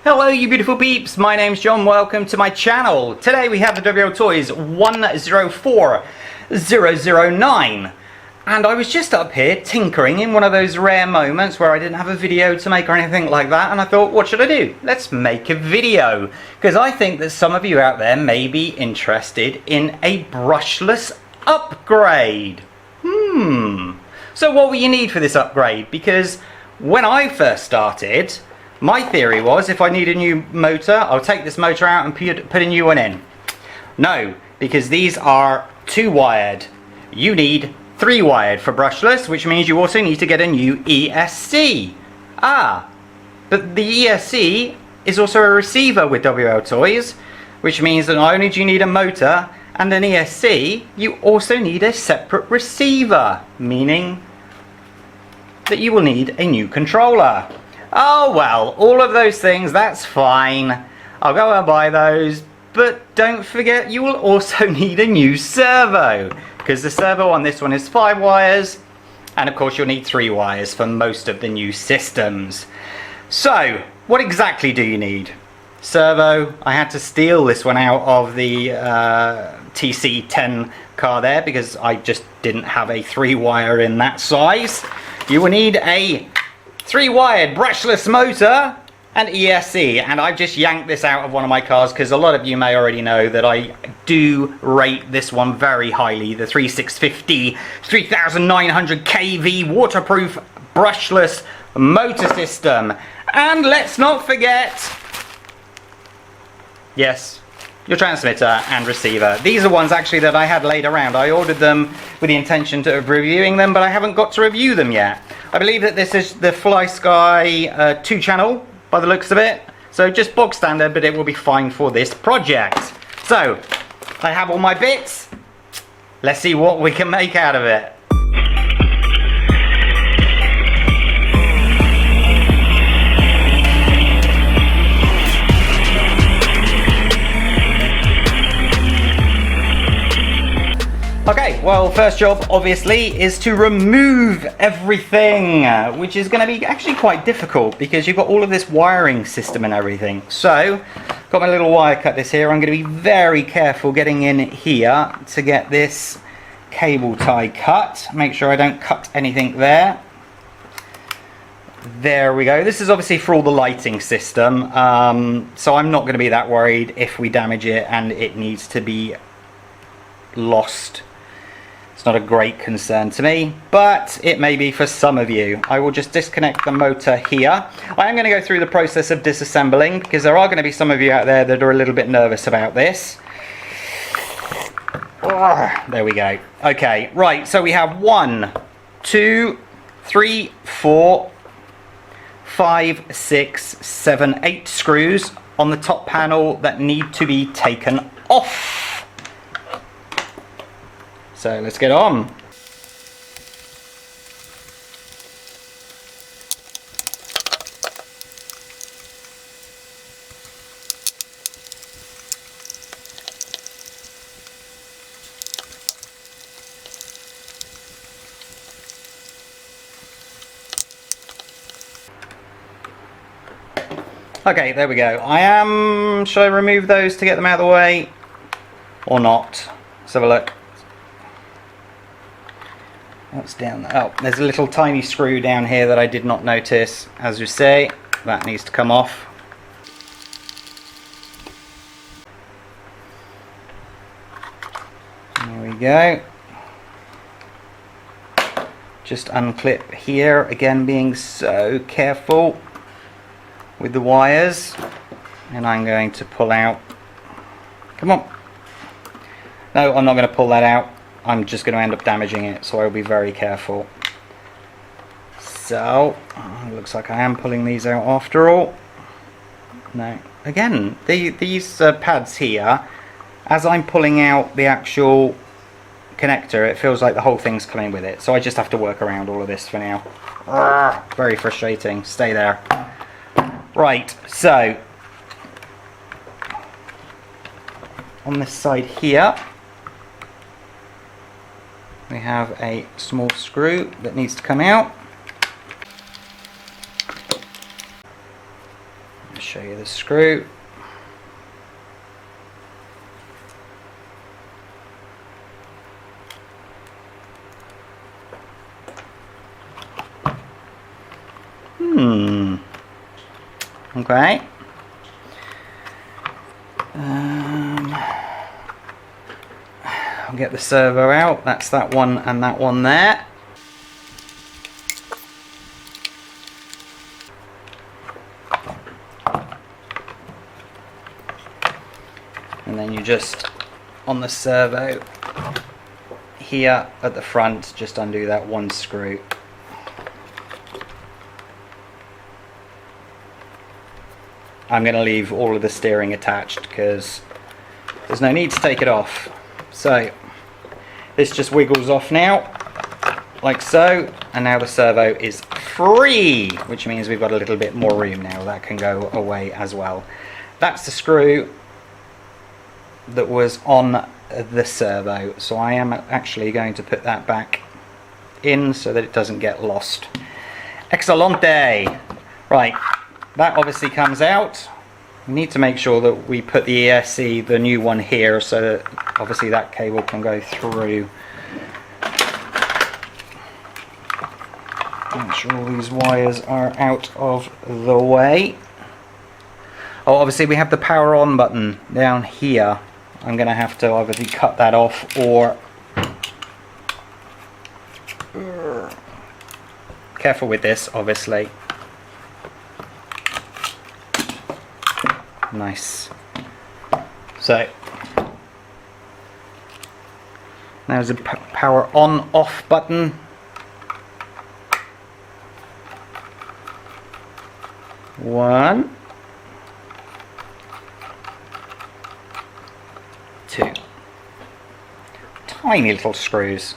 Hello you beautiful peeps, my name's John, welcome to my channel. Today we have the WL Toys 104009 and I was just up here tinkering in one of those rare moments where I didn't have a video to make or anything like that, and I thought, what should I do? Let's make a video, because I think that some of you out there may be interested in a brushless upgrade. So what will you need for this upgrade? Because when I first started, my theory was if I need a new motor, I'll take this motor out and put a new one in. No, because these are 2-wired. You need 3-wired for brushless, which means you also need to get a new ESC. But the ESC is also a receiver with WL Toys, which means that not only do you need a motor and an ESC, you also need a separate receiver, meaning that you will need a new controller. Oh well, all of those things, that's fine. I'll go and buy those, but don't forget you will also need a new servo, because the servo on this one is 5 wires, and of course you'll need 3 wires for most of the new systems. So, what exactly do you need? Servo, I had to steal this one out of the TC10 car there, because I just didn't have a 3-wire in that size. You will need a 3-wired brushless motor and ESC, and I've just yanked this out of one of my cars because a lot of you may already know that I do rate this one very highly, the 3650 3900 kV waterproof brushless motor system. And let's not forget, yes, your transmitter and receiver. These are ones actually that I had laid around. I ordered them with the intention of reviewing them, but I haven't got to review them yet. I believe that this is the FlySky 2-channel by the looks of it. So just bog standard, but it will be fine for this project. So, I have all my bits. Let's see what we can make out of it. Okay, well, first job obviously is to remove everything, which is going to be actually quite difficult because you've got all of this wiring system and everything. So, got my little wire cutters here. I'm going to be very careful getting in here to get this cable tie cut. Make sure I don't cut anything there. There we go. This is obviously for all the lighting system, so I'm not going to be that worried if we damage it and it needs to be lost. It's not a great concern to me, but it may be for some of you. I will just disconnect the motor here. I am going to go through the process of disassembling because there are going to be some of you out there that are a little bit nervous about this. There we go. Okay, right, so we have 1, 2, 3, 4, 5, 6, 7, 8 screws on the top panel that need to be taken off. So let's get on. Okay, there we go. Should I remove those to get them out of the way or not? Let's have a look. What's down there? Oh, there's a little tiny screw down here that I did not notice. As you say, that needs to come off. There we go. Just unclip here, again being so careful with the wires. And I'm going to pull out. Come on. No, I'm not going to pull that out. I'm just going to end up damaging it, so I'll be very careful. So, looks like I am pulling these out after all. No, again, these pads here, as I'm pulling out the actual connector, it feels like the whole thing's coming with it. So I just have to work around all of this for now. Very frustrating. Stay there. Right, so on this side here, we have a small screw that needs to come out. show you the screw. Okay. I'll get the servo out. That's that one and that one there. And then you just, on the servo here at the front, just undo that one screw. I'm going to leave all of the steering attached because there's no need to take it off. So this just wiggles off now, like so, and now the servo is free, which means we've got a little bit more room now. That can go away as well. That's the screw that was on the servo, so I am actually going to put that back in so that it doesn't get lost. Excelente! Right, that obviously comes out. We need to make sure that we put the ESC, the new one, here so that obviously that cable can go through. Make sure all these wires are out of the way. Oh, obviously we have the power on button down here. I'm going to have to obviously cut that off, or careful with this, obviously. Nice. So there's a power on off button. One, two. Tiny little screws.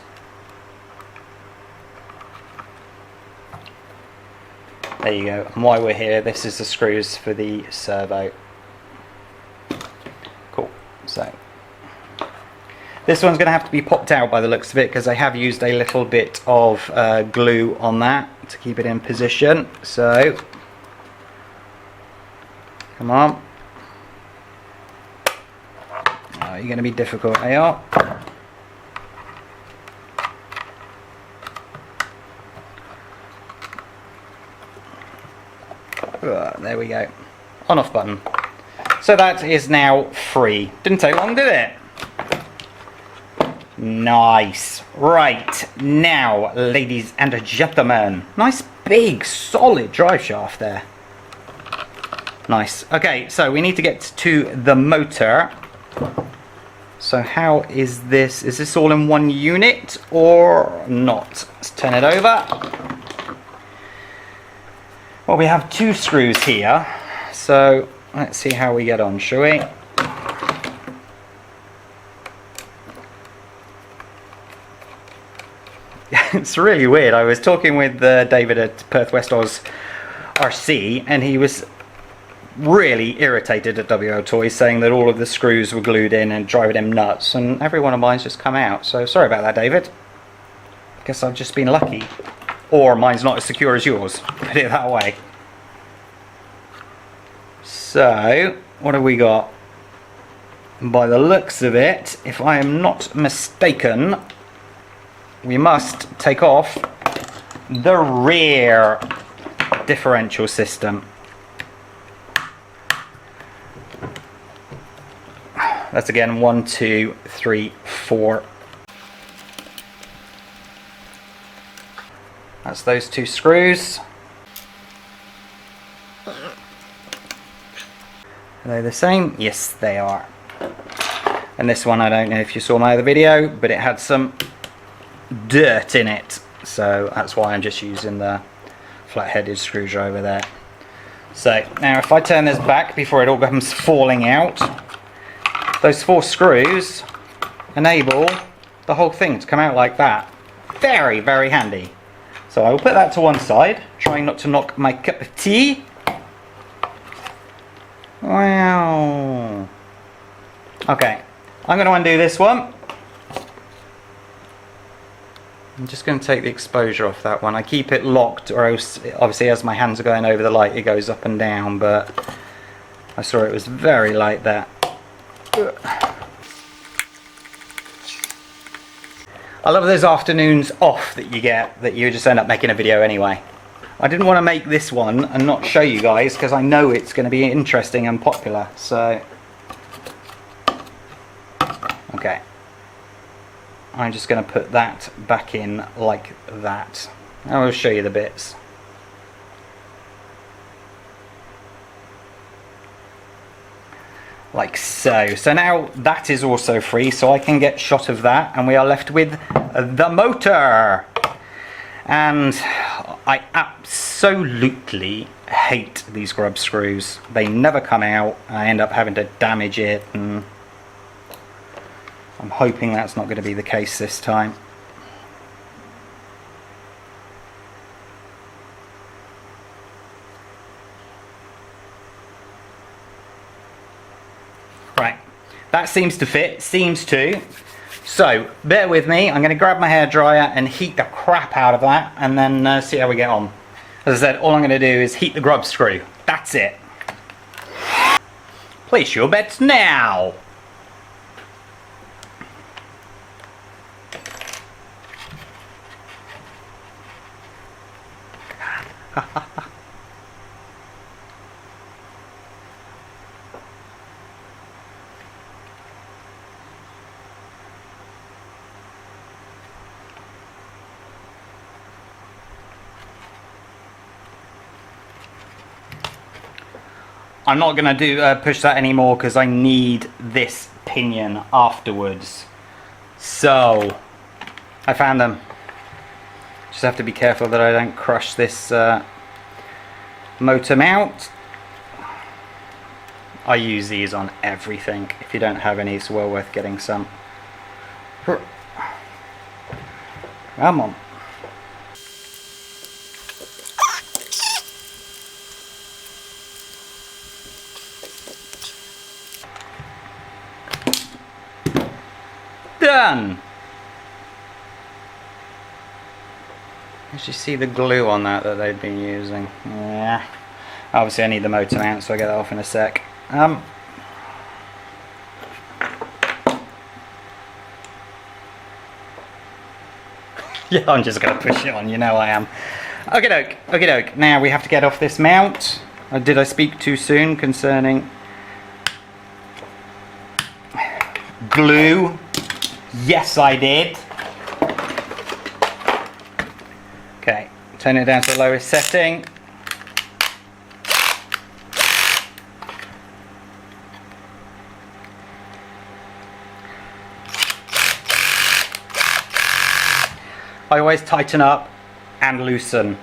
There you go. And while we're here, this is the screws for the servo. Cool. So this one's going to have to be popped out by the looks of it, because I have used a little bit of glue on that to keep it in position. So come on. Oh, you're going to be difficult, AR. There we go. On off button. So that is now free. Didn't take long, did it? Nice. Right, now, ladies and gentlemen. Nice big solid drive shaft there. Nice. Okay, so we need to get to the motor. So how is this? Is this all in one unit or not? Let's turn it over. Well, we have two screws here. So let's see how we get on, shall we? It's really weird. I was talking with David at Perth West Oz RC, and he was really irritated at WO Toys, saying that all of the screws were glued in and driving him nuts, and every one of mine's just come out. So sorry about that, David. Guess I've just been lucky. Or mine's not as secure as yours, put it that way. So, what have we got? By the looks of it, if I am not mistaken, we must take off the rear differential system. That's again 1, 2, 3, 4. That's those two screws. Are they the same? Yes, they are. And this one, I don't know if you saw my other video, but it had some dirt in it. So that's why I'm just using the flat-headed screwdriver there. So now if I turn this back before it all comes falling out, those 4 screws enable the whole thing to come out like that. Very, very handy. So I will put that to one side, trying not to knock my cup of tea. Wow. Okay, I'm going to undo this one. I'm just going to take the exposure off that one. I keep it locked, or else, obviously, as my hands are going over the light, it goes up and down, but I saw it was very late there. I love those afternoons off that you get, that you just end up making a video anyway. I didn't want to make this one and not show you guys because I know it's going to be interesting and popular, so... Okay. I'm just going to put that back in like that. I will show you the bits. Like so. So now that is also free, so I can get shot of that, and we are left with the motor. And I absolutely hate these grub screws. They never come out. I end up having to damage it, and I'm hoping that's not going to be the case this time. Right, that seems to fit, seems to. So, bear with me, I'm going to grab my hairdryer and heat the crap out of that, and then see how we get on. As I said, all I'm going to do is heat the grub screw. That's it. Place your bets now. I'm not going to push that anymore because I need this pinion afterwards. So, I found them. Just have to be careful that I don't crush this motor mount. I use these on everything. If you don't have any, it's well worth getting some. Come on. Done! As you see the glue on that they've been using. Yeah. Obviously I need the motor mount, so I'll get that off in a sec. Yeah, I'm just going to push it on, you know I am. Okie doke, okie doke. Now we have to get off this mount. Did I speak too soon concerning glue? Yes, I did. Okay, turn it down to the lowest setting. I always tighten up and loosen.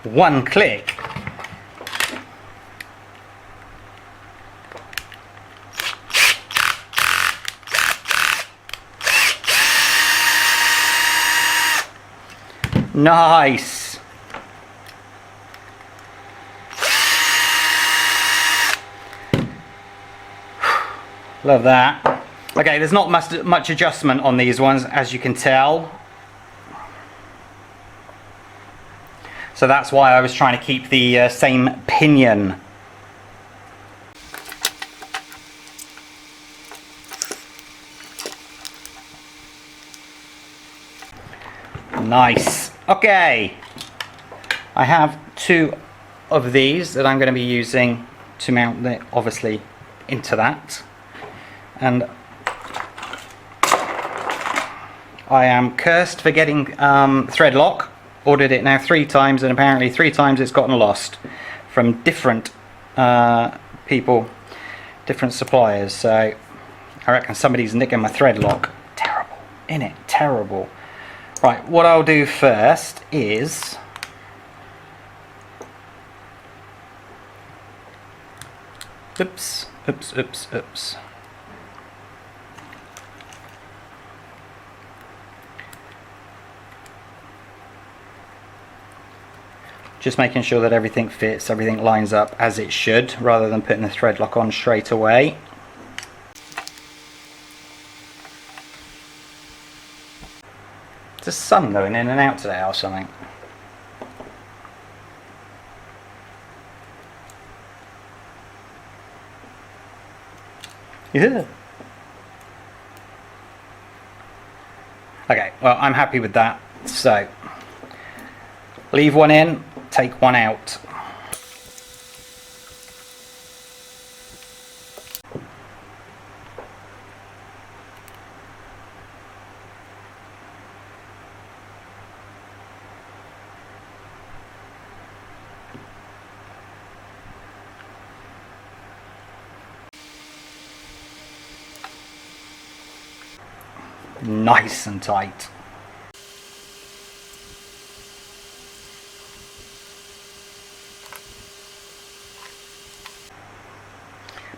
One click. Nice. Love that. Okay, there's not much adjustment on these ones, as you can tell. So that's why I was trying to keep the same pinion. Nice. Okay. I have two of these that I'm going to be using to mount it, obviously, into that. And I am cursed for getting thread lock. Ordered it now 3 times, and apparently 3 times it's gotten lost from different people, different suppliers. So I reckon somebody's nicking my thread lock. Terrible, innit? Terrible. Right, what I'll do first is oops. Just making sure that everything fits, everything lines up as it should, rather than putting the thread lock on straight away. Is the sun going in and out today or something? Yeah. Okay, well, I'm happy with that. So, leave one in, take one out. Nice and tight.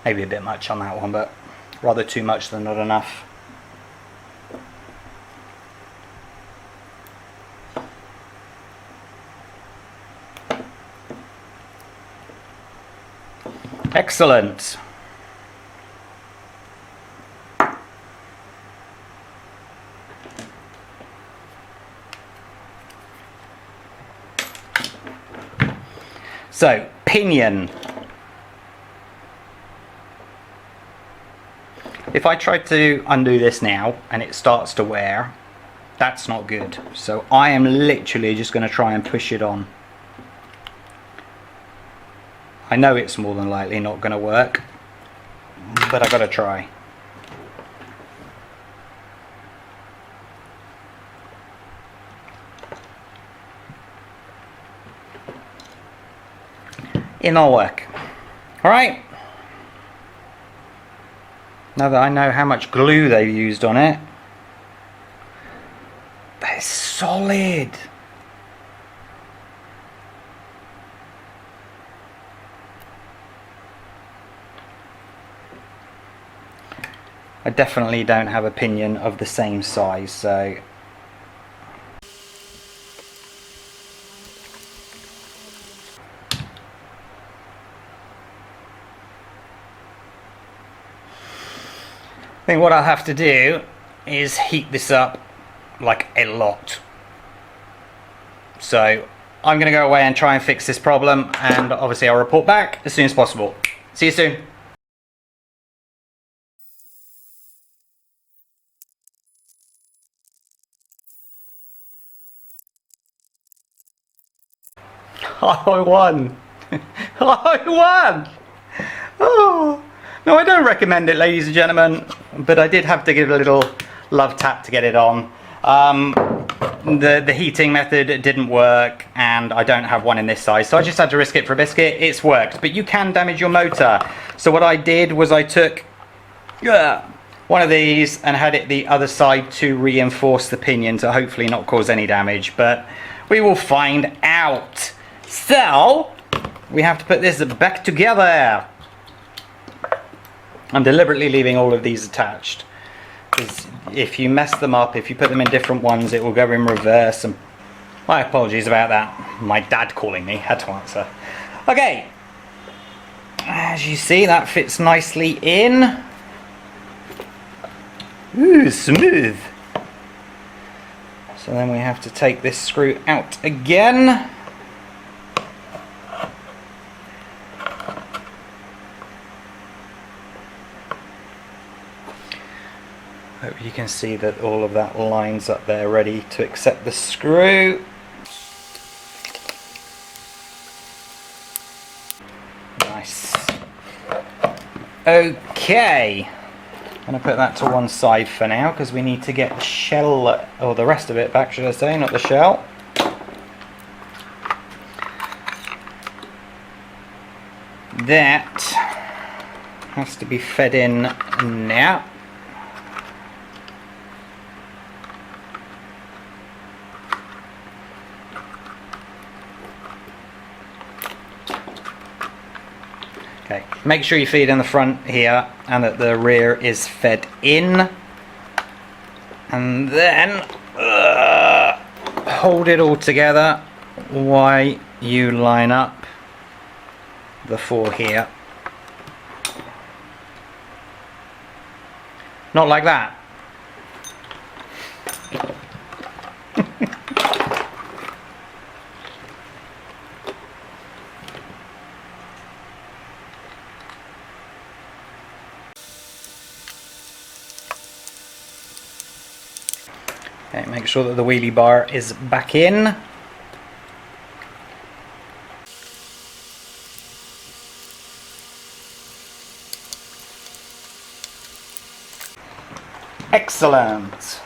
Maybe a bit much on that one, but rather too much than not enough. Excellent. So, pinion. If I try to undo this now and it starts to wear, that's not good. So I am literally just going to try and push it on. I know it's more than likely not going to work, but I've got to try. It'll work. Alright. Now that I know how much glue they've used on it, they're solid. I definitely don't have a pinion of the same size, so I think what I'll have to do is heat this up like a lot. So I'm going to go away and try and fix this problem, and obviously I'll report back as soon as possible. See you soon. I won! I won! Oh! No, I don't recommend it, ladies and gentlemen, but I did have to give it a little love tap to get it on. The heating method didn't work, and I don't have one in this size, so I just had to risk it for a biscuit. It's worked, but you can damage your motor. So what I did was I took one of these and had it the other side to reinforce the pinion to hopefully not cause any damage, but we will find out. So we have to put this back together. I'm deliberately leaving all of these attached, because if you mess them up, if you put them in different ones, it will go in reverse, and my apologies about that. My dad calling me, had to answer. Okay, as you see, that fits nicely in. Ooh, smooth. So then we have to take this screw out again. Hope you can see that all of that lines up there ready to accept the screw. Nice. Okay, I'm going to put that to one side for now because we need to get the shell, or the rest of it back, should I say, not the shell. That has to be fed in now. Okay, make sure you feed in the front here and that the rear is fed in, and then hold it all together while you line up the 4 here. Not like that. Okay, make sure that the wheelie bar is back in. Excellent.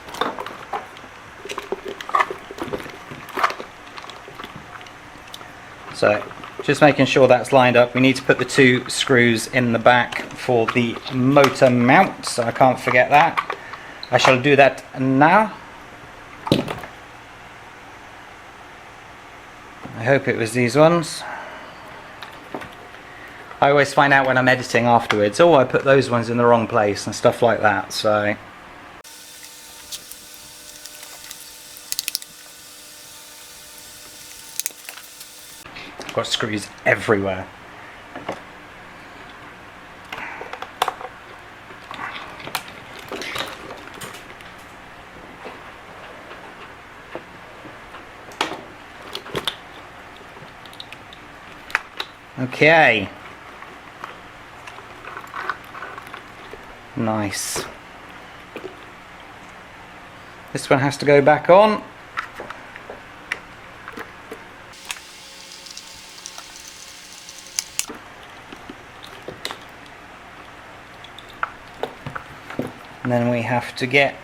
So, just making sure that's lined up. We need to put the 2 screws in the back for the motor mount, so I can't forget that. I shall do that now. I hope it was these ones. I always find out when I'm editing afterwards, oh, I put those ones in the wrong place and stuff like that, so. I've got screws everywhere. Okay. Nice. This one has to go back on. And then we have to get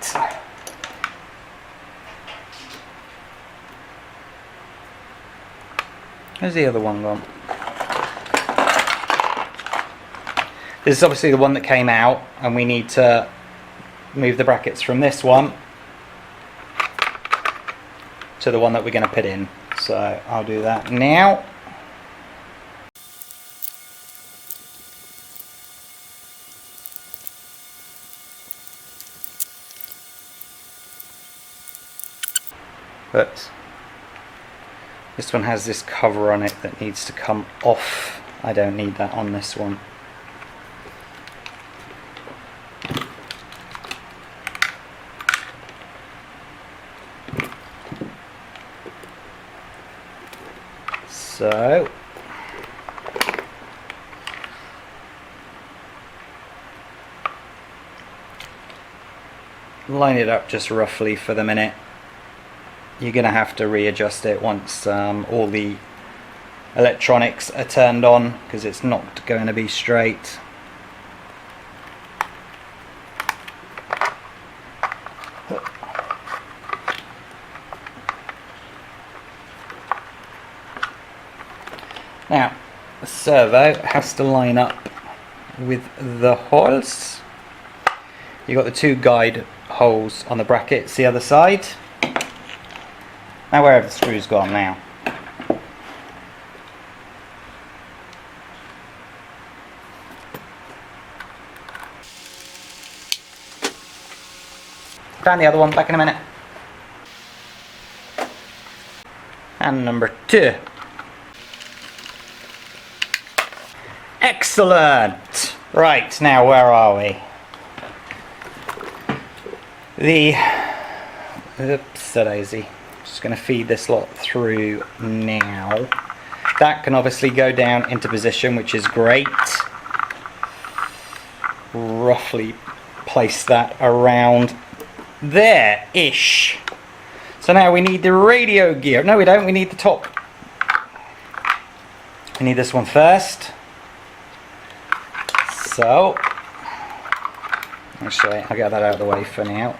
where's the other one gone? This is obviously the one that came out, and we need to move the brackets from this one to the one that we're going to put in. So I'll do that now. But this one has this cover on it that needs to come off. I don't need that on this one. So line it up just roughly for the minute. You're going to have to readjust it once all the electronics are turned on, because it's not going to be straight. Now, the servo has to line up with the holes. You've got the 2 guide holes on the brackets the other side. Now where have the screws gone now? Down the other one, back in a minute. And number 2. Excellent! Right, now where are we? Oops-a-daisy. Just going to feed this lot through now. That can obviously go down into position, which is great. Roughly place that around there-ish. So now we need the radio gear. No, we don't. We need the top. We need this one first. So, actually, I'll get that out of the way for now.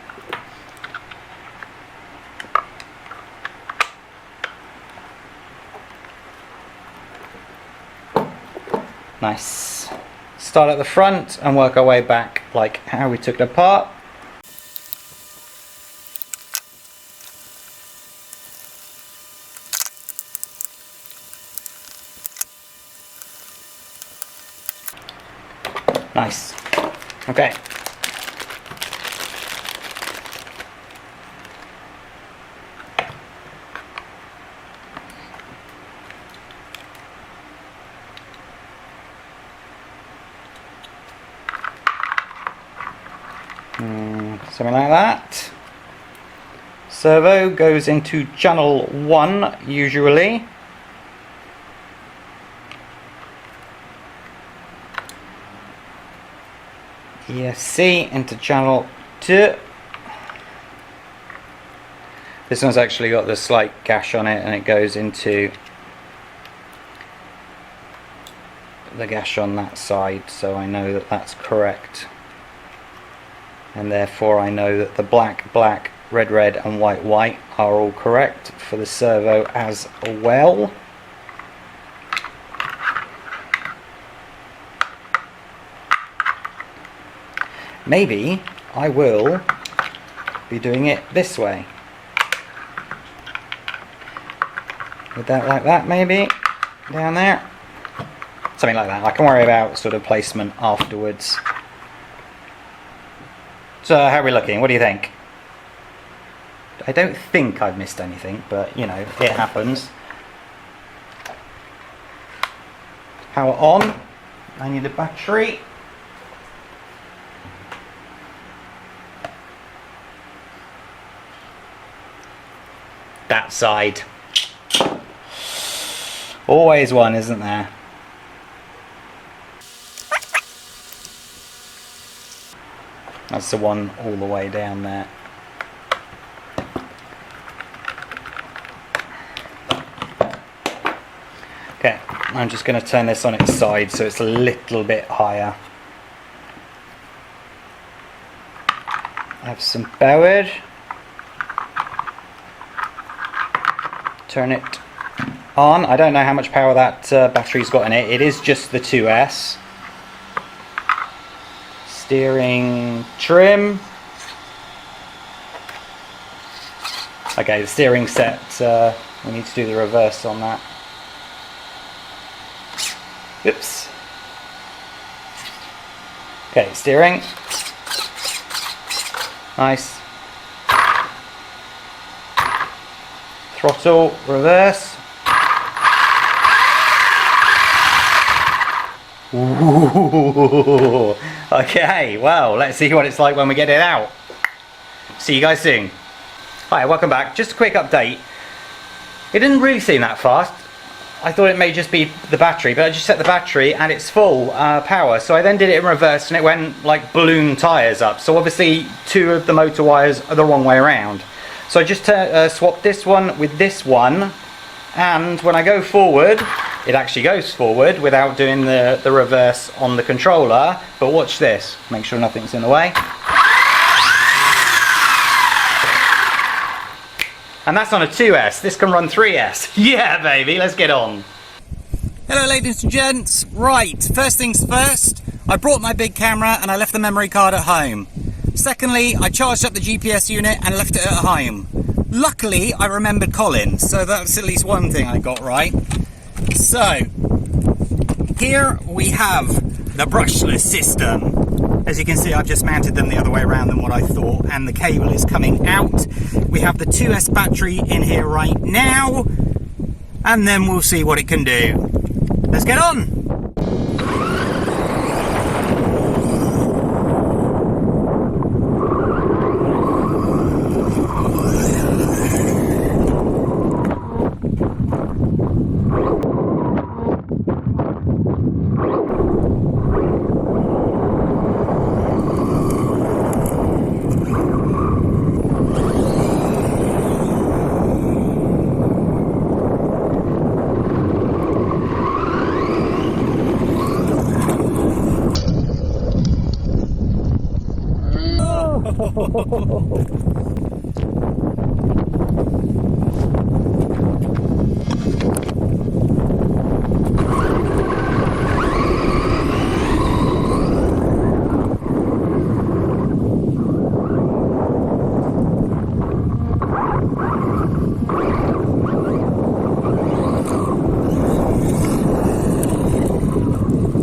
Nice. Start at the front and work our way back like how we took it apart. Nice. Okay. Something like that. Servo goes into channel 1 usually. ESC into channel 2. This one's actually got the slight gash on it, and it goes into the gash on that side, so I know that that's correct, and therefore I know that the black, black, red, red and white, white are all correct for the servo as well. Maybe I will be doing it this way. With that like that, maybe down there, something like that. I can worry about sort of placement afterwards. So how are we looking? What do you think? I don't think I've missed anything, but you know, it happens. Power on. I need a battery. That side. Always one, isn't there? That's the one all the way down there. Okay, I'm just going to turn this on its side so it's a little bit higher. Have some power. Turn it on. I don't know how much power that battery's got in it. It is just the 2S. Steering trim. Okay, the steering set, we need to do the reverse on that. Oops. Okay, steering. Nice. Throttle, reverse. Ooh. Okay, well, let's see what it's like when we get it out. See you guys soon. Hi, welcome back. Just a quick update. It didn't really seem that fast. I thought it may just be the battery, but I just set the battery and it's full power. So I then did it in reverse and it went like balloon tyres up. So obviously 2 of the motor wires are the wrong way around. So I just swapped this one with this one, and when I go forward, it actually goes forward without doing the reverse on the controller. But watch this, make sure nothing's in the way. And that's on a 2S, this can run 3S. Yeah baby, let's get on. Hello ladies and gents. Right, first things first, I brought my big camera and I left the memory card at home. Secondly, I charged up the GPS unit and left it at home. Luckily, I remembered Colin, so that's at least one thing I got right. So, here we have the brushless system. As you can see, I've just mounted them the other way around than what I thought, and the cable is coming out. We have the 2S battery in here right now, and then we'll see what it can do. Let's get on!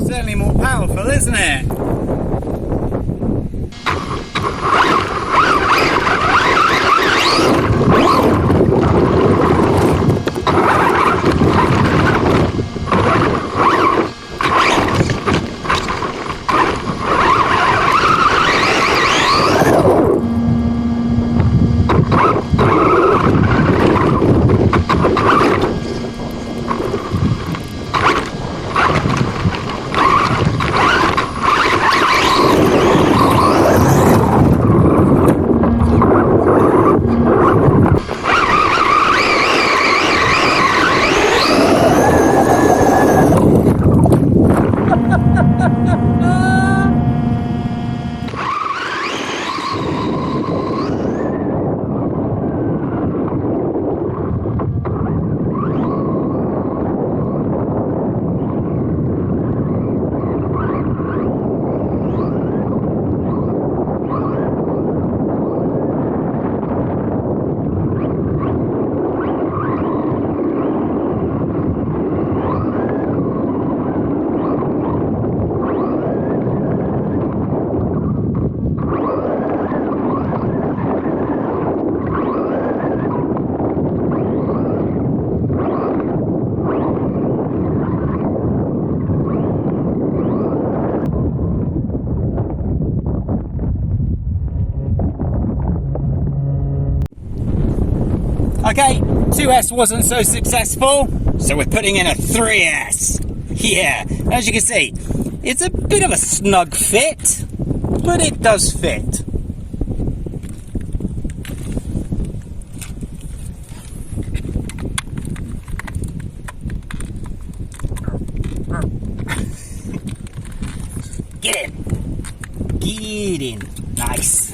Certainly more powerful, isn't it? Okay, 2S wasn't so successful, so we're putting in a 3S. Yeah, as you can see, it's a bit of a snug fit, but it does fit. Get in. Get in. Nice.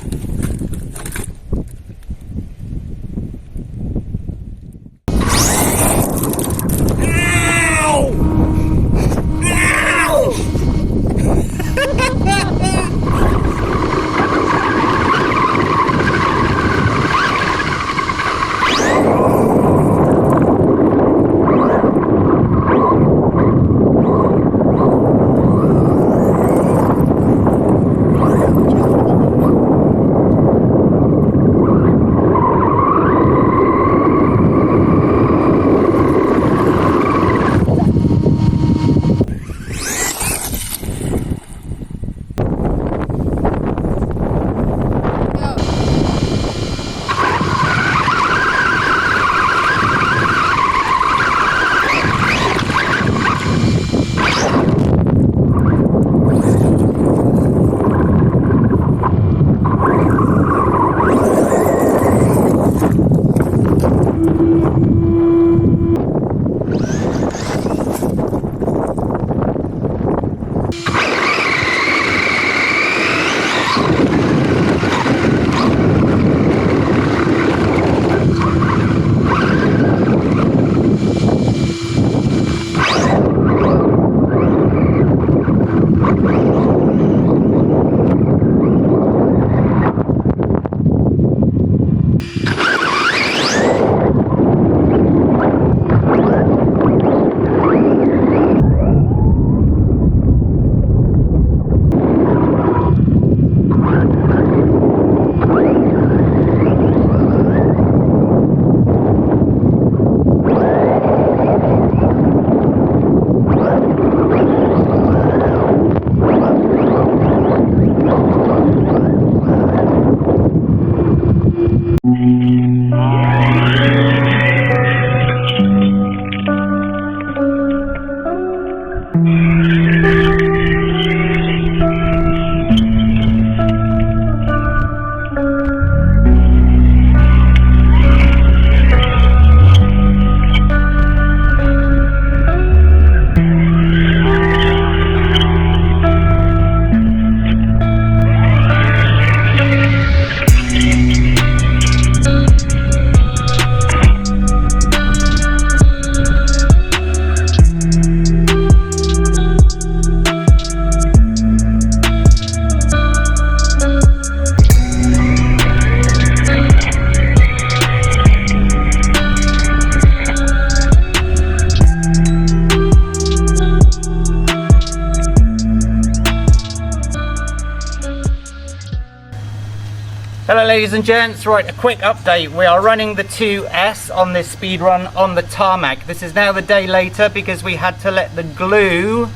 Hello ladies and gents, right, a quick update. We are running the 2S on this speed run on the tarmac. This is now the day later because we had to let the glue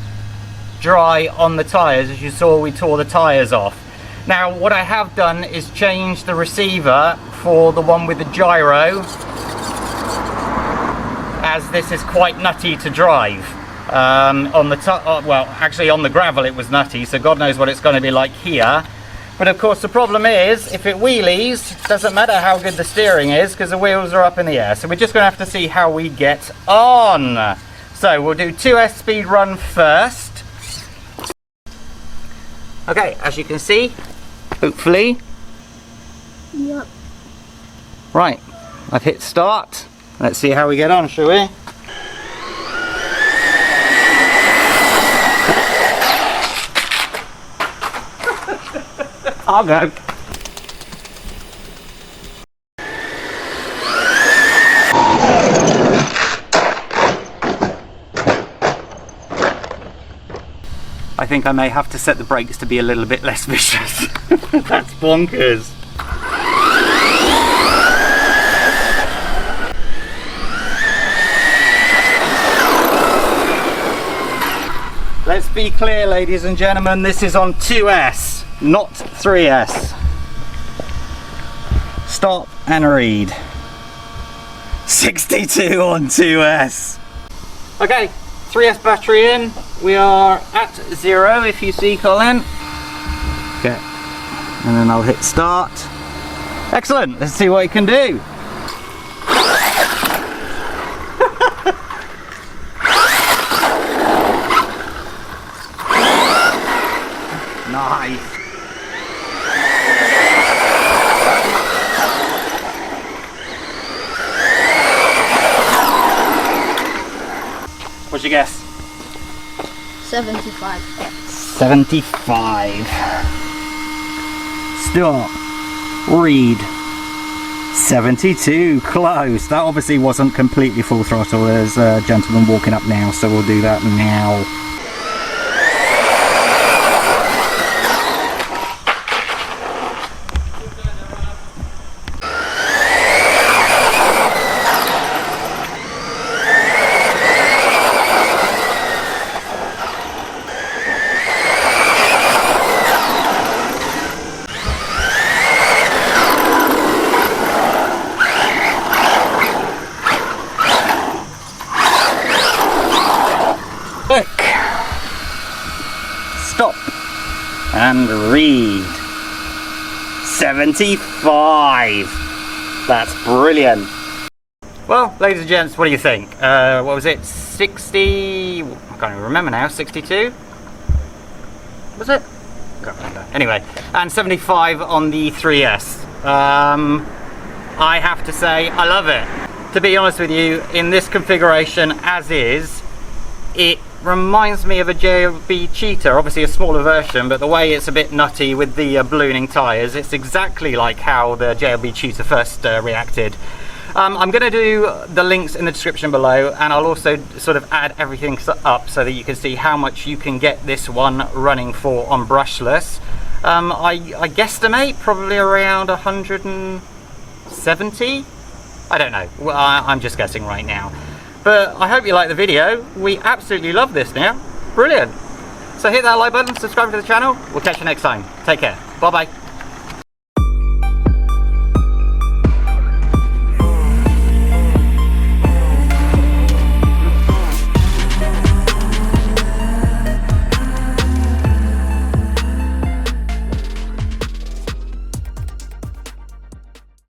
dry on the tyres. As you saw, we tore the tyres off. Now what I have done is change the receiver for the one with the gyro, as this is quite nutty to drive. On the well, actually on the gravel it was nutty, so God knows what it's going to be like here. But of course the problem is, if it wheelies, it doesn't matter how good the steering is because the wheels are up in the air. So we're just going to have to see how we get on. So we'll do 2S speed run first. Okay, as you can see, hopefully. Yep. Right, I've hit start. Let's see how we get on, shall we? I'll go. I think I may have to set the brakes to be a little bit less vicious. That's bonkers. Let's be clear, ladies and gentlemen, this is on 2S, not 3S. Stop and read. 62 on 2S. Okay, 3S battery in. We are at 0 if you see, Colin. Okay, and then I'll hit start. Excellent, let's see what it can do. Nice. What's your guess? 75. 75. Stop. Read. 72. Close. That obviously wasn't completely full throttle. There's a gentleman walking up now, so we'll do that now. Look. Stop and read. 75. That's brilliant. Well, ladies and gents, what do you think? What was it? 60? I can't even remember now. 62? Was it? I can't remember. Anyway, and 75 on the 3S. I have to say, I love it. To be honest with you, in this configuration as is, it reminds me of a JLB Cheetah, obviously a smaller version, but the way it's a bit nutty with the ballooning tyres, it's exactly like how the JLB Cheetah first reacted. I'm going to do the links in the description below, and I'll also sort of add everything up so that you can see how much you can get this one running for on brushless. I guesstimate probably around 170. I don't know, well, I'm just guessing right now. But I hope you like the video. We absolutely love this now. Brilliant. So hit that like button, subscribe to the channel. We'll catch you next time. Take care. Bye bye.